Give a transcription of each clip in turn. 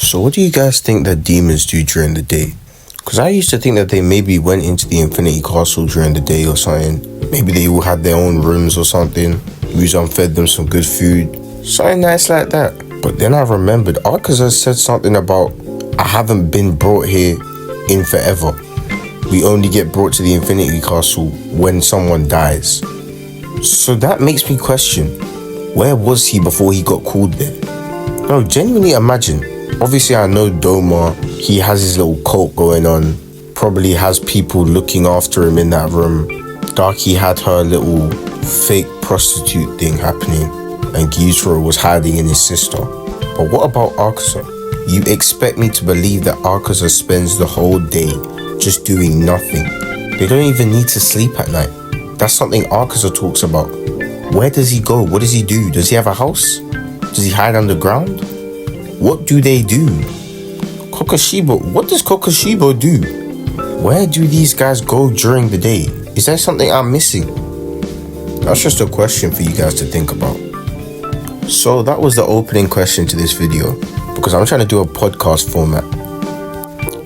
So what do you guys think that demons do during the day? Because I used to think that they maybe went into the Infinity Castle during the day or something. Maybe they all had their own rooms or something. Muzan fed them some good food. Something nice like that. But then I remembered Arkaza said something about, I haven't been brought here in forever. We only get brought to the Infinity Castle when someone dies. So that makes me question, where was he before he got called there? No, genuinely imagine. Obviously I know Doma, he has his little cult going on. Probably has people looking after him in that room. Darky had her little fake prostitute thing happening. And Gyutaro was hiding in his sister. But what about Arkaza? You expect me to believe that Arkaza spends the whole day just doing nothing. They don't even need to sleep at night. That's something Arkaza talks about. Where does he go? What does he do? Does he have a house? Does he hide underground? What do they do? Kokoshibo, what does Kokoshibo do? Where do these guys go during the day? Is there something I'm missing? That's just a question for you guys to think about. So that was the opening question to this video, because I'm trying to do a podcast format.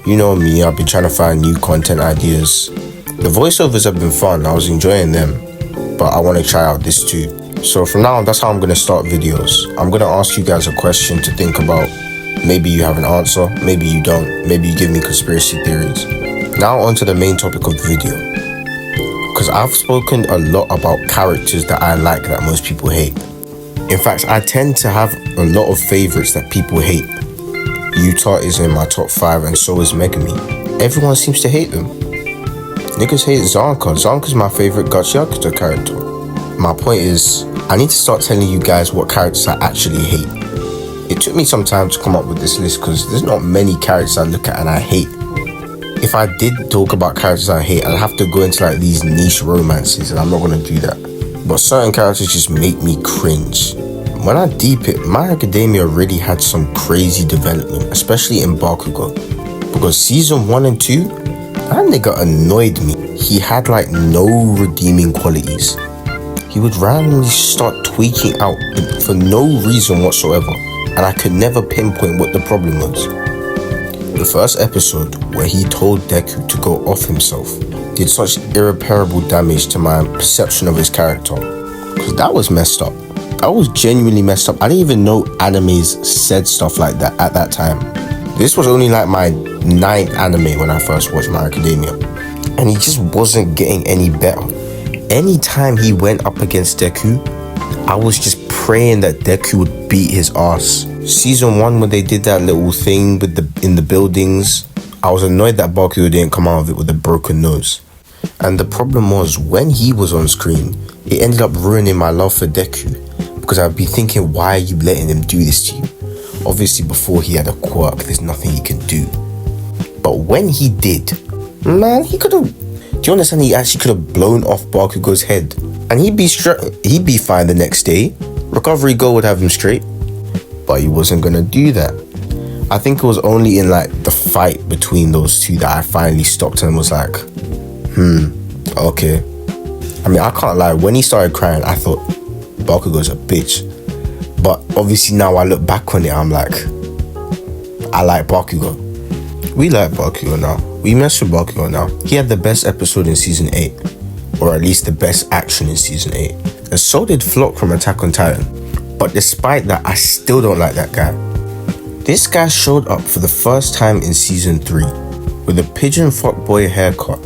You know me, I've been trying to find new content ideas. The voiceovers have been fun, I was enjoying them, but I want to try out this too. So from now on, that's how I'm going to start videos. I'm going to ask you guys a question to think about. Maybe you have an answer, maybe you don't, maybe you give me conspiracy theories. Now on to the main topic of the video. Because I've spoken a lot about characters that I like that most people hate. In fact, I tend to have a lot of favorites that people hate. Yuta is in my top 5 and so is Megumi. Everyone seems to hate them. Niggas hate Zanka. Zanka's my favorite Gacha Yakuza character. My point is, I need to start telling you guys what characters I actually hate. It took me some time to come up with this list because there's not many characters I look at and I hate. If I did talk about characters I hate, I'd have to go into like these niche romances and I'm not going to do that. But certain characters just make me cringe. When I deep it, My Academia really had some crazy development, especially in Bakugo. Because season 1 and 2, that nigga annoyed me. He had like no redeeming qualities. He would randomly start tweaking out for no reason whatsoever, and I could never pinpoint what the problem was. The first episode, where he told Deku to go off himself, did such irreparable damage to my perception of his character. Because that was messed up. That was genuinely messed up. I didn't even know animes said stuff like that at that time. This was only like my 9th anime when I first watched My Academia. And he just wasn't getting any better. Anytime he went up against Deku, I was just praying that Deku would beat his ass. Season 1, when they did that little thing with in the buildings, I was annoyed that Bakugo didn't come out of it with a broken nose. And the problem was, when he was on screen, it ended up ruining my love for Deku. Because I'd be thinking, why are you letting him do this to you? Obviously, before he had a quirk, there's nothing he can do. But when he did, man, he could have... Do you understand? He actually could have blown off Bakugo's head. And he'd be fine the next day. Recovery Go would have him straight. But he wasn't going to do that. I think it was only in like the fight between those two that I finally stopped and was like, okay. I mean, I can't lie. When he started crying, I thought Bakugo's a bitch. But obviously now I look back on it, I'm like, I like Bakugo. We like Bakugo now. We mess with Bakugo now. He had the best episode in season 8. Or at least the best action in season 8. And so did Flock from Attack on Titan. But despite that, I still don't like that guy. This guy showed up for the first time in season 3 with a pigeon fuckboy haircut,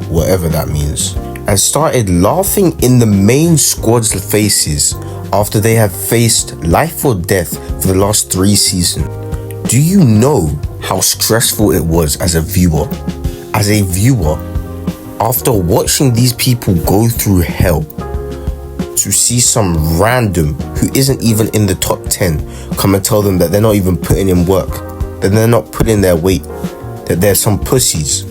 whatever that means, and started laughing in the main squad's faces after they have faced life or death for the last 3 seasons. Do you know how stressful it was as a viewer? As a viewer, after watching these people go through hell, to see some random who isn't even in the top 10 come and tell them that they're not even putting in work, that they're not putting their weight, that they're some pussies.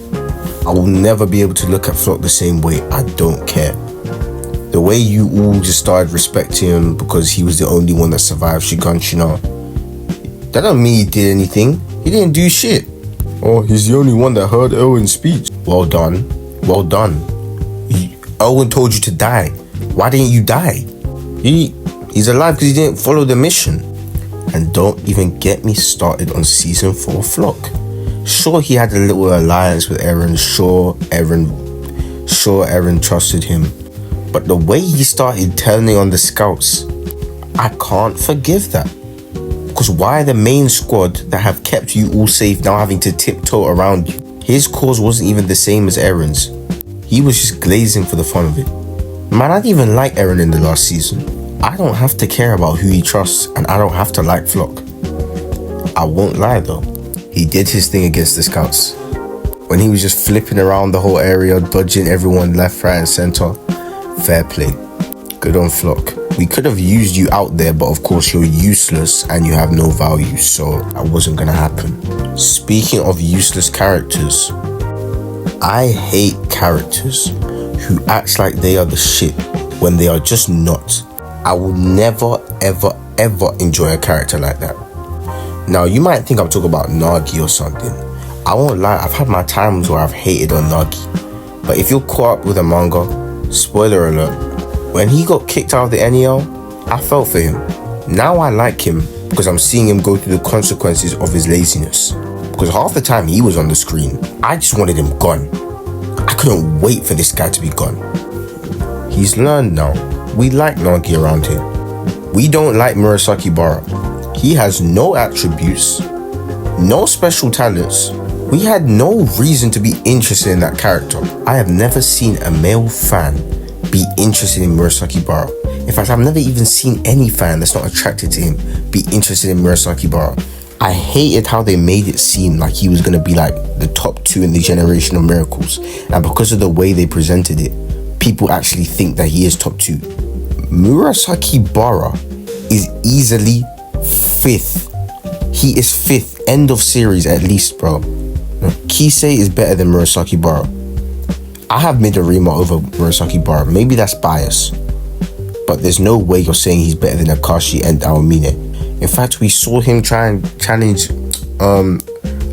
I will never be able to look at Flock the same way. I don't care. The way you all just started respecting him because he was the only one that survived Shiganshina, that don't mean he did anything. He didn't do shit. Oh, he's the only one that heard Owen's speech. Well done. Well done. Owen told you to die. Why didn't you die? He's alive because he didn't follow the mission. And don't even get me started on season 4 Flock. Sure, he had a little alliance with Eren. Sure, Eren trusted him. But the way he started turning on the scouts, I can't forgive that. Because why the main squad that have kept you all safe now having to tiptoe around you? His cause wasn't even the same as Eren's. He was just glazing for the fun of it. Man, I didn't even like Eren in the last season. I don't have to care about who he trusts, and I don't have to like Flock. I won't lie though, he did his thing against the scouts. When he was just flipping around the whole area, dodging everyone left, right and center. Fair play. Good on Flock. We could have used you out there, but of course you're useless and you have no value, so that wasn't gonna happen. Speaking of useless characters, I hate characters who act like they are the shit when they are just not. I will never, ever, ever enjoy a character like that. Now, you might think I'm talking about Nagi or something. I won't lie, I've had my times where I've hated on Nagi. But if you're caught up with a manga, spoiler alert, when he got kicked out of the NEL, I felt for him. Now I like him because I'm seeing him go through the consequences of his laziness. Because half the time he was on the screen, I just wanted him gone. I couldn't wait for this guy to be gone. He's learned now. We like Nagi around here. We don't like Murasaki Bara. He has no attributes, no special talents. We had no reason to be interested in that character. I have never seen a male fan be interested in Murasaki Bara. In fact, I've never even seen any fan that's not attracted to him be interested in Murasaki Bara. I hated how they made it seem like he was going to be like the top 2 in the generation of miracles. And because of the way they presented it, people actually think that he is top 2. Murasaki Bara is easily 5th. He is 5th. End of series at least, bro. Kisei is better than Murasaki Bara. I have Midorima over Murasaki Bara. Maybe that's bias. But there's no way you're saying he's better than Akashi and Aomine. In fact, we saw him try and challenge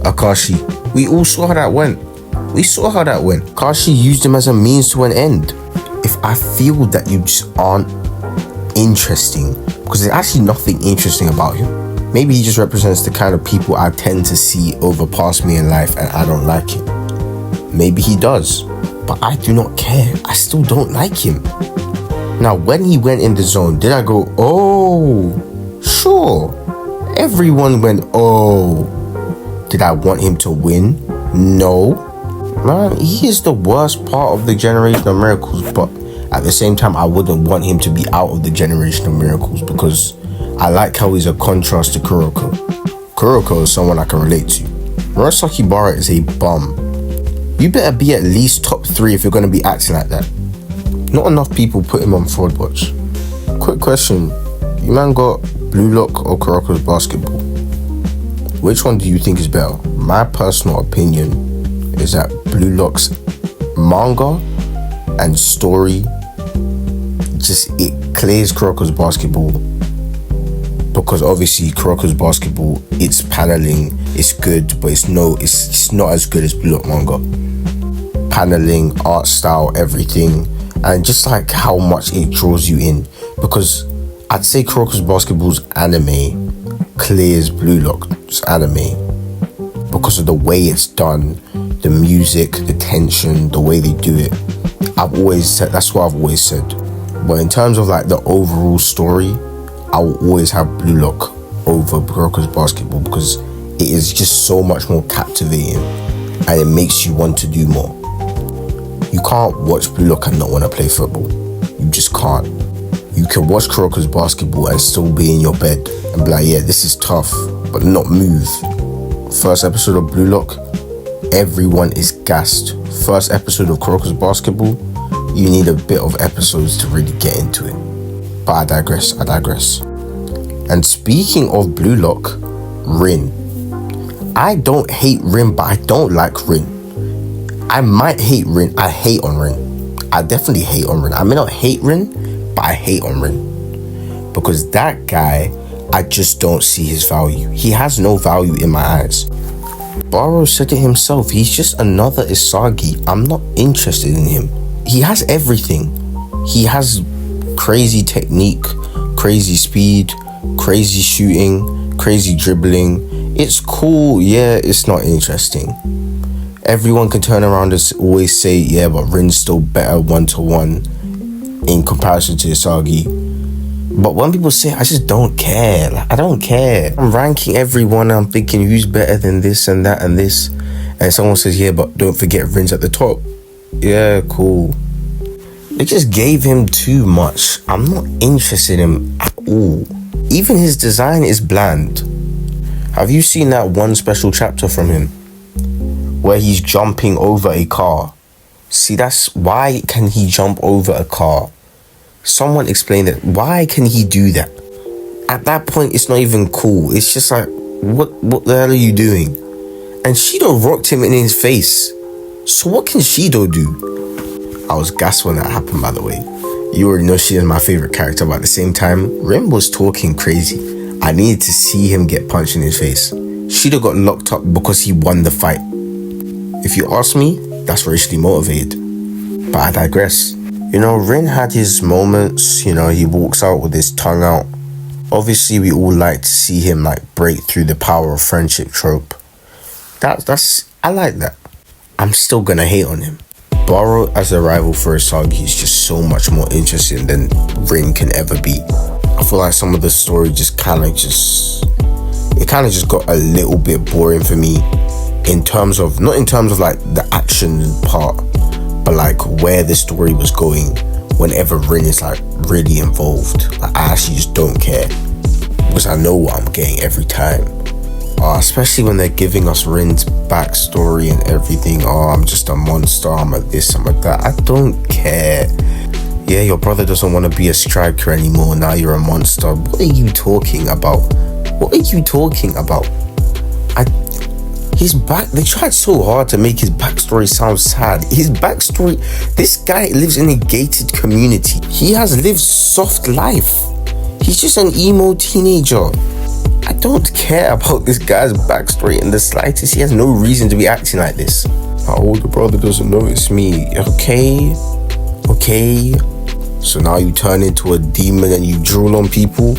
Akashi. We all saw how that went. Akashi used him as a means to an end. If I feel that you just aren't interesting, because there's actually nothing interesting about him. Maybe he just represents the kind of people I tend to see overpass me in life and I don't like him. Maybe he does, but I do not care. I still don't like him. Now, when he went in the zone, did I go, oh, sure. Everyone went, oh. Did I want him to win? No. Man, he is the worst part of the Generation of Miracles, but at the same time, I wouldn't want him to be out of the Generation of Miracles because I like how he's a contrast to Kuroko. Kuroko is someone I can relate to. Murasaki Bara is a bum. You better be at least top 3 if you're going to be acting like that. Not enough people put him on Fraud Watch. Quick question. You man got Blue Lock or Kuroko's Basketball? Which one do you think is better? My personal opinion is that Blue Lock's manga and story it clears Kuroko's Basketball, because obviously Kuroko's Basketball, its paneling is good, but it's not as good as Blue Lock manga. Paneling, art style, everything, and just like how much it draws you in, because I'd say Kuroko's Basketball's anime clears Blue Lock's anime because of the way it's done, the music, the tension, the way they do it. That's what I've always said. But in terms of like the overall story, I will always have Blue Lock over Kuroko's Basketball because it is just so much more captivating and it makes you want to do more. You can't watch Blue Lock and not want to play football. You just can't. You can watch Kuroko's Basketball and still be in your bed and be like, yeah, this is tough, but not move. First episode of Blue Lock, everyone is gassed. First episode of Kuroko's Basketball, you need a bit of episodes to really get into it. But I digress. And speaking of Blue Lock, Rin. I don't hate Rin, but I don't like Rin. I might hate Rin. I hate on Rin. I definitely hate on Rin. I may not hate Rin, but I hate on Rin. Because that guy, I just don't see his value. He has no value in my eyes. Baro said it himself. He's just another Isagi. I'm not interested in him. He has everything. He has crazy technique, crazy speed, crazy shooting, crazy dribbling. It's cool, yeah, it's not interesting. Everyone can turn around and always say, yeah, but Rin's still better 1-to-1 in comparison to Isagi. But when people say, I just don't care. Like, I don't care. I'm ranking everyone. I'm thinking who's better than this and that and this. And someone says, yeah, but don't forget Rin's at the top. Yeah, cool. They just gave him too much. I'm not interested in him at all. Even his design is bland. Have you seen that one special chapter from him where he's jumping over a car? See, that's why can he jump over a car? Someone explained it. Why can he do that? At that point, it's not even cool. It's just like, what the hell are you doing? And Shido rocked him in his face. So what can Shido do? I was gassed when that happened, by the way. You already know she is my favorite character, but at the same time, Rin was talking crazy. I needed to see him get punched in his face. Shido got locked up because he won the fight. If you ask me, that's racially motivated. But I digress. You know, Rin had his moments. You know, he walks out with his tongue out. Obviously, we all like to see him like break through the power of friendship trope. I like that. I'm still gonna hate on him. Baro as a rival for Isagi is just so much more interesting than Rin can ever be. I feel like some of the story just kind of just got a little bit boring for me not in terms of like the action part, but like where the story was going whenever Rin is like really involved. Like, I actually just don't care because I know what I'm getting every time. Especially when they're giving us Rin's backstory and everything. I'm just a monster, I'm a this, I'm a that. I don't care. Yeah, your brother doesn't want to be a striker anymore. Now you're a monster. What are you talking about? They tried so hard to make his backstory sound sad. His backstory, this guy lives in a gated community. He has lived soft life. He's just an emo teenager. I don't care about this guy's backstory in the slightest. He has no reason to be acting like this. My older brother doesn't notice me. Okay. So now you turn into a demon and you drool on people?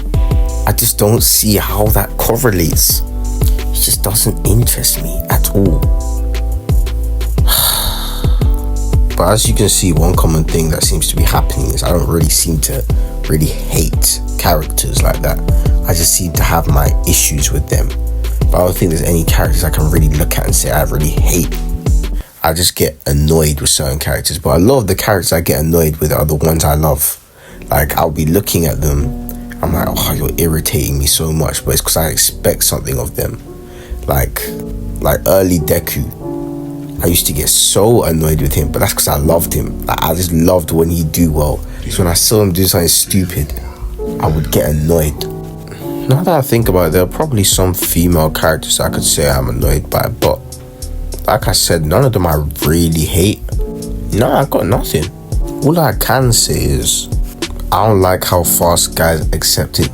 I just don't see how that correlates. It just doesn't interest me at all. But as you can see, one common thing that seems to be happening is I don't really seem to really hate characters like that. I just seem to have my issues with them. But I don't think there's any characters I can really look at and say I really hate. I just get annoyed with certain characters. But a lot of the characters I get annoyed with are the ones I love. Like, I'll be looking at them, I'm like, oh, you're irritating me so much. But it's because I expect something of them. Like early Deku, I used to get so annoyed with him, but that's because I loved him. Like, I just loved when he'd do well. So when I saw him do something stupid, I would get annoyed. Now that I think about it, there are probably some female characters I could say I'm annoyed by, but like I said, none of them I really hate. No, I got nothing. All I can say is I don't like how fast guys accept it.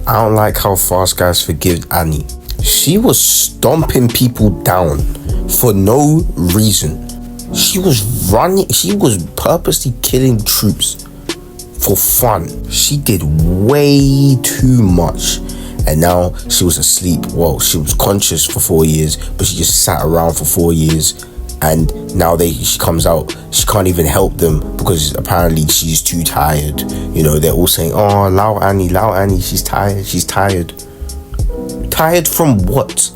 I don't like how fast guys forgive Annie. She was stomping people down for no reason. She was purposely killing troops for fun. She did way too much. And now she was asleep. Well, she was conscious for 4 years, but she just sat around for 4 years. And now she comes out, she can't even help them because apparently she's too tired. You know, they're all saying, oh, allow Annie, she's tired. Tired from what?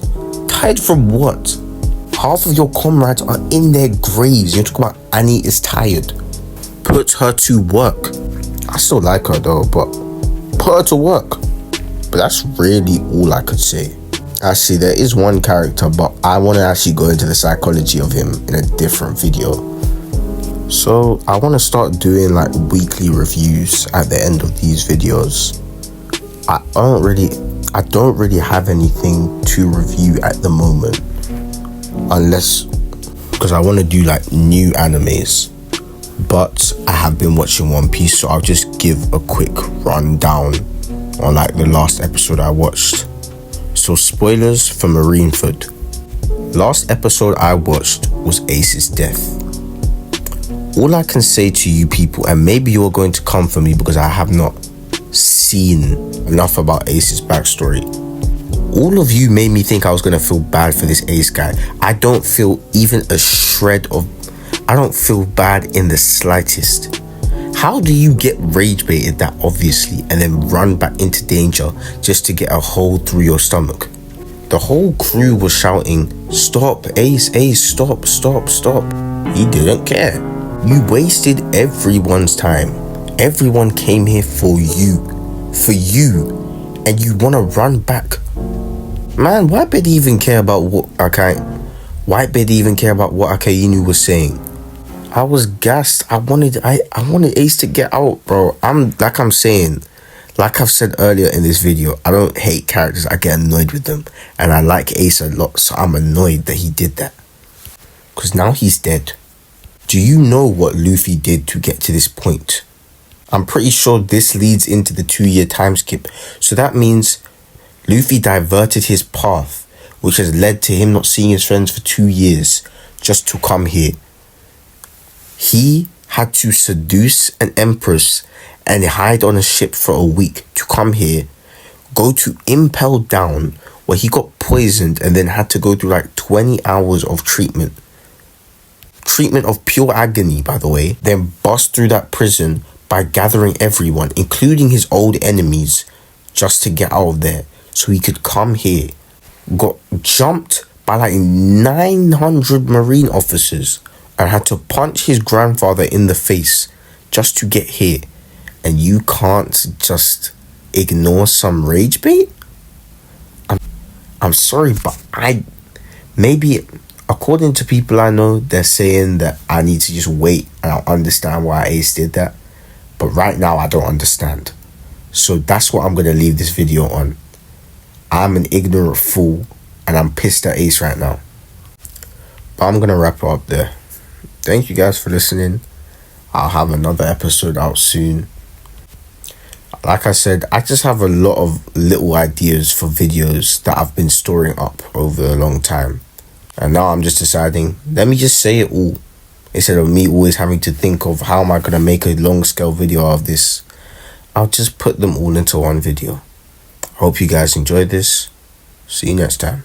Half of your comrades are in their graves. You're talking about Annie is tired. Put her to work. I still like her though, but put her to work. But that's really all I could say. Actually, there is one character, but I want to actually go into the psychology of him in a different video. So I want to start doing like weekly reviews at the end of these videos. I don't really have anything to review at the moment, because I want to do like new animes. But I have been watching One Piece, so I'll just give a quick rundown on like the last episode I watched. So spoilers for Marineford. Last episode I watched was Ace's death. All I can say to you people, and maybe you're going to come for me because I have not seen enough about Ace's backstory, All of you made me think I was gonna feel bad for this Ace guy. I don't feel even a shred of... I don't feel bad in the slightest. How do you get rage baited that obviously and then run back into danger just to get a hole through your stomach? The whole crew was shouting, "Stop, Ace, Ace, stop, stop, stop." He didn't care. You wasted everyone's time. Everyone came here for you. And you wanna run back. Man, why did he even care about what Akainu was saying? I was gassed. I wanted Ace to get out, bro. Like I've said earlier in this video, I don't hate characters, I get annoyed with them. And I like Ace a lot, so I'm annoyed that he did that. Because now he's dead. Do you know what Luffy did to get to this point? I'm pretty sure this leads into the 2-year time skip. So that means Luffy diverted his path, which has led to him not seeing his friends for 2 years, just to come here. He had to seduce an empress and hide on a ship for a week to come here, go to Impel Down, where he got poisoned and then had to go through like 20 hours of treatment. Treatment of pure agony, by the way. Then bust through that prison by gathering everyone, including his old enemies, just to get out of there so he could come here. Got jumped by like 900 Marine officers and had to punch his grandfather in the face just to get here. And you can't just ignore some rage bait? I'm sorry, but maybe according to people I know, they're saying that I need to just wait and I'll understand why Ace did that. But right now, I don't understand. So that's what I'm going to leave this video on. I'm an ignorant fool and I'm pissed at Ace right now. But I'm going to wrap it up there. Thank you guys for listening. I'll have another episode out soon. Like I said, I just have a lot of little ideas for videos that I've been storing up over a long time. And now I'm just deciding, let me just say it all. Instead of me always having to think of how am I going to make a long scale video of this. I'll just put them all into one video. I hope you guys enjoyed this. See you next time.